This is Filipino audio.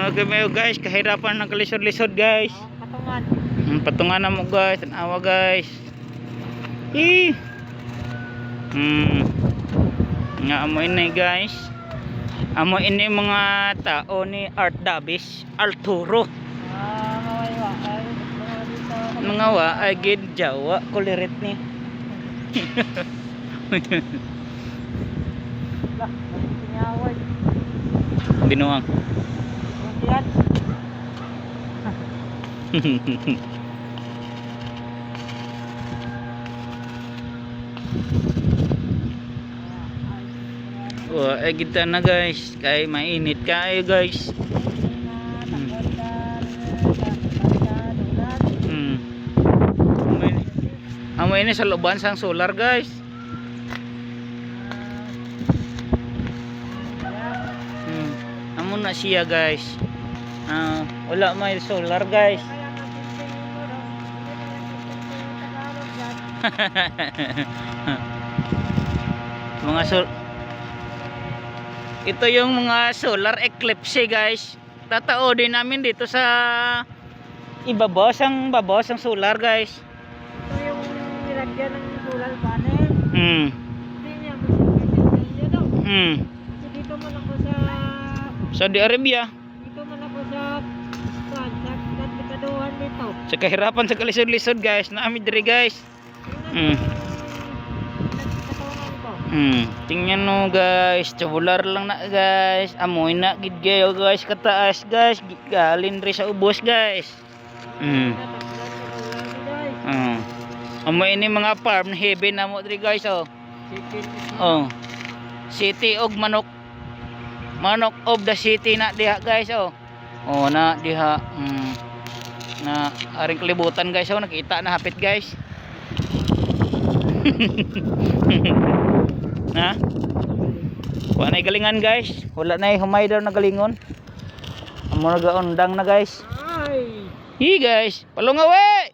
Ano kami guys, kahirapan ng kalisod-lisod guys. Patungan. Patungan na mo guys, tanawa guys. Nga amo ini guys. Amo ini mga tao ni Art Davis, Arturo. Mga wa ay gid Jawa kulirit ni. Lah, nyawad. Binuang. Yan. Oh, ay kita na guys, kay mainit kayo guys. Amo ini sa looban sang solar guys. Amo na siya guys. Wala may solar guys. Mga ito yung mga solar eclipse guys. Tatao din namin dito sa ibabaw sang solar guys. Ito yung nilagyan ng solar panel. Hindi niya masyadong daw. So dito man ako sa Saudi Arabia. Dito man ako sa Kaduhan dito. Sa kahirapan sa kalisod-lisod guys, naami diri guys. Tingnan mo guys, tubular lang na guys. Amoy na gid kayo guys, kataas guys. Galin ri sa ubos guys. Amoy ini mga farm heaven na mo diri guys oh. City og manok. Manok of the city na diha guys oh. Oh na diha. Na aring kalibutan guys oh, nakita na hapit guys. Na? Wala na galingan guys. Wala na humay daw na galingon. Amo nagaundang na guys. Ay. Hi guys, palungaw eh.